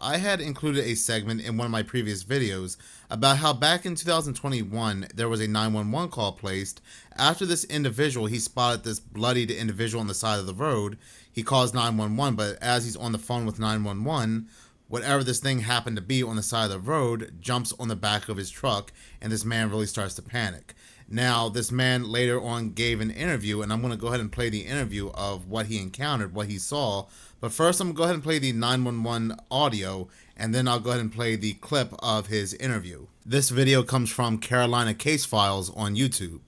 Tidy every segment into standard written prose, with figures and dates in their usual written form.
I had included a segment in one of my previous videos about how back in 2021 there was a 911 call placed. After this individual, he spotted this bloodied individual on the side of the road. He calls 911, but as he's on the phone with 911, whatever this thing happened to be on the side of the road jumps on the back of his truck, and this man really starts to panic. Now, this man later on gave an interview, and I'm going to go ahead and play the interview of what he encountered, what he saw. But first, I'm going to go ahead and play the 911 audio, and then I'll go ahead and play the clip of his interview. This video comes from Carolina Case Files on YouTube.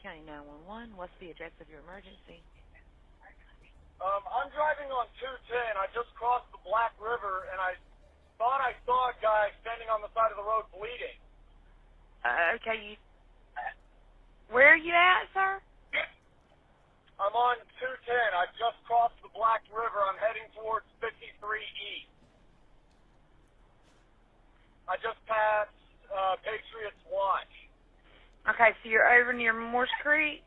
County 911, what's the address of your emergency? I'm driving on 210. I just crossed the Black River, and I thought I saw a guy standing on the side of the road bleeding. Okay, where are you at, sir? I'm on 210. I just crossed the Black River. I'm heading towards 53 East. I just passed Patriots Watch. Okay, so you're over near Morse Creek?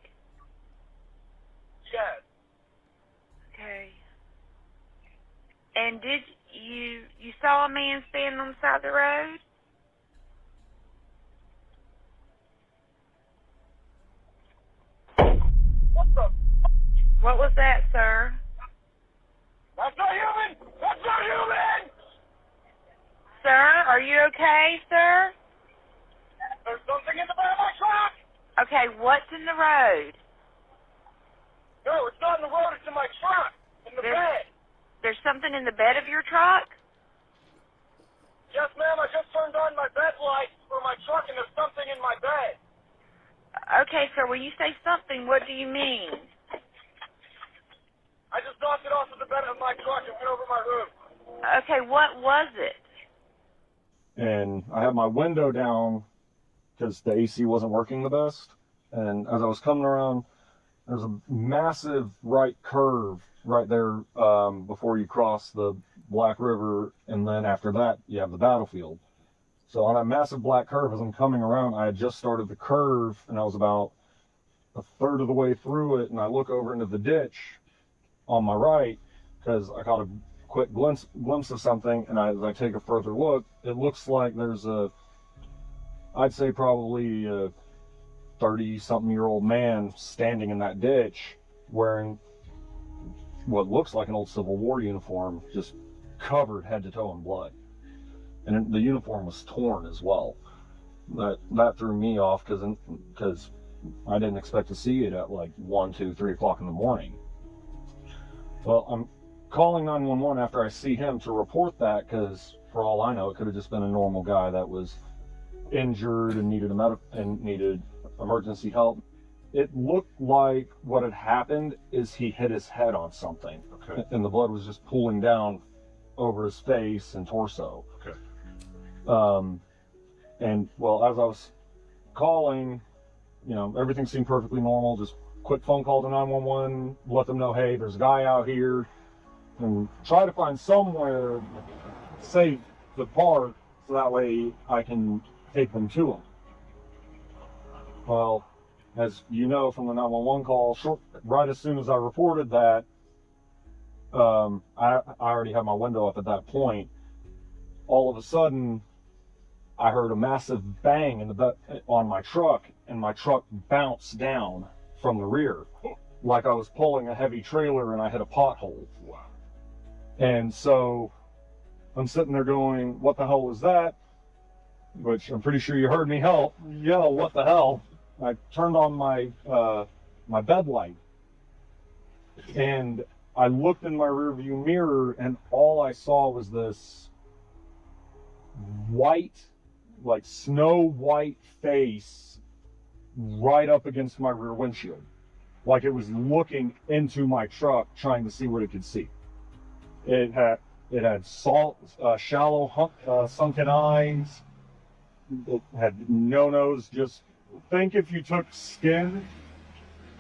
Yes. Okay. And did you saw a man standing on the side of the road? What the? What was that, sir? That's not human! That's not human! Sir, are you okay, sir? There's something in the bed of my truck! Okay, what's in the road? No, it's not in the road. It's in my truck. In the bed. There's something in the bed of your truck? Yes, ma'am. I just turned on my bed lights for my truck, and there's something in my bed. Okay, sir, when you say something, what do you mean? I just knocked it off of the bed of my truck and went over my roof. Okay, what was it? And I had my window down because the AC wasn't working the best. And as I was coming around, there's a massive right curve right there before you cross the Black River, and then after that you have the battlefield. So on that massive black curve, as I'm coming around, I had just started the curve, and I was about a third of the way through it, and I look over into the ditch on my right because I caught a quick glimpse of something, and as I take a further look, it looks like there's I'd say probably a 30-something-year-old man standing in that ditch wearing what looks like an old Civil War uniform, just covered head to toe in blood. And the uniform was torn as well. That threw me off because I didn't expect to see it at like 1, 2, 3 o'clock in the morning. Well, I'm calling 911 after I see him to report that, because for all I know, it could have just been a normal guy that was injured and needed emergency help. It looked like what had happened is he hit his head on something. Okay. And the blood was just pooling down over his face and torso. Okay. And well, as I was calling, everything seemed perfectly normal. Just quick phone call to 911, let them know, hey, there's a guy out here, and try to find somewhere safe to park so that way I can take them to him. Well, as you know from the 911 call, right as soon as I reported that, I already had my window up at that point. All of a sudden, I heard a massive bang on my truck, and my truck bounced down from the rear, like I was pulling a heavy trailer and I hit a pothole. Wow. And so I'm sitting there going, what the hell was that? Which I'm pretty sure you heard me yell, what the hell? I turned on my bed light, and I looked in my rearview mirror, and all I saw was this white, like snow white face right up against my rear windshield, like it was looking into my truck trying to see what it could see. It had shallow sunken eyes. It had no nose. Just think if you took skin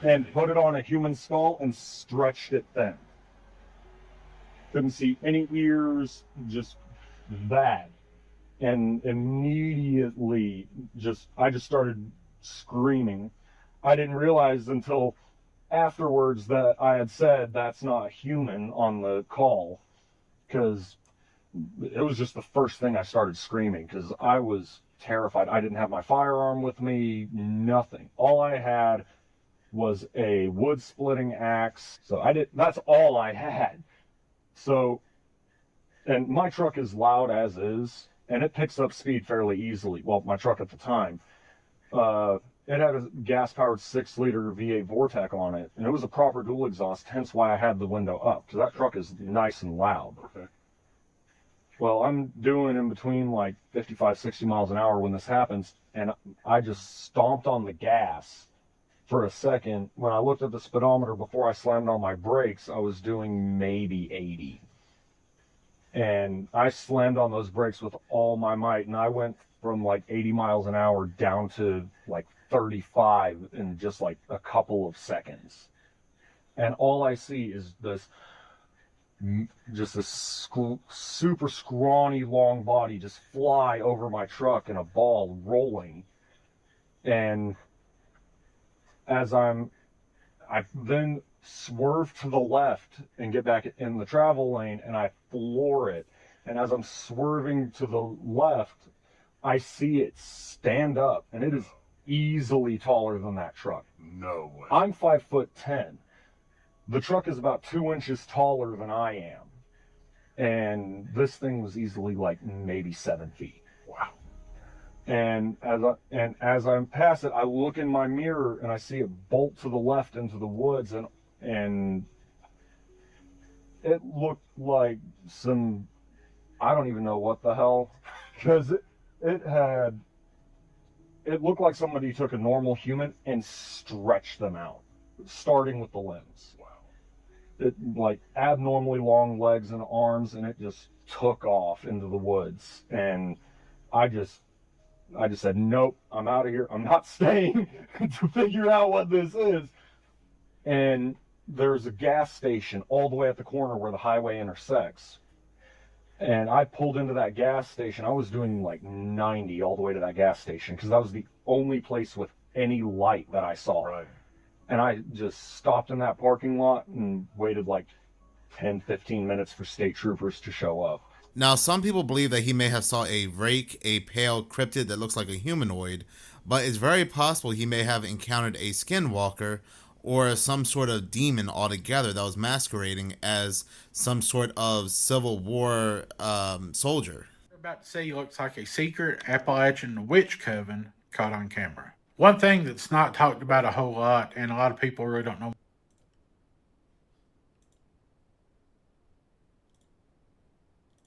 and put it on a human skull and stretched it thin. Couldn't see any ears, just that. And immediately I just started screaming. I didn't realize until afterwards that I had said that's not a human on the call, because it was just the first thing I started screaming, because I was terrified. I didn't have my firearm with me, nothing. All I had was a wood splitting axe. So that's all I had. So, and my truck is loud as is, and it picks up speed fairly easily. Well, my truck at the time, it had a gas-powered 6-liter V8 Vortec on it, and it was a proper dual exhaust, hence why I had the window up, because that truck is nice and loud. Okay. Well, I'm doing in between like 55, 60 miles an hour when this happens, and I just stomped on the gas for a second. When I looked at the speedometer before I slammed on my brakes, I was doing maybe 80. And I slammed on those brakes with all my might, and I went from like 80 miles an hour down to like 35 in just like a couple of seconds. And all I see is this super scrawny long body just fly over my truck in a ball rolling. And as I then swerve to the left and get back in the travel lane, and I floor it. And as I'm swerving to the left, I see it stand up, and it is easily taller than that truck. No way. I'm 5'10". The truck is about 2 inches taller than I am. And this thing was easily like maybe 7 feet. Wow. And as I'm past it, I look in my mirror and I see it bolt to the left into the woods, and it looked like some, I don't even know what the hell, because it looked like somebody took a normal human and stretched them out, starting with the limbs. Wow. It like abnormally long legs and arms, and it just took off into the woods. And I just said, nope, I'm out of here. I'm not staying to figure out what this is. And there's a gas station all the way at the corner where the highway intersects. And I pulled into that gas station. I was doing like 90 all the way to that gas station, because that was the only place with any light that I saw. Right. And I just stopped in that parking lot and waited like 10, 15 minutes for state troopers to show up. Now, some people believe that he may have saw a rake, a pale cryptid that looks like a humanoid, but it's very possible he may have encountered a skinwalker or some sort of demon altogether that was masquerading as some sort of Civil War soldier. We're about to say he looks like a secret Appalachian witch coven caught on camera. One thing that's not talked about a whole lot, and a lot of people really don't know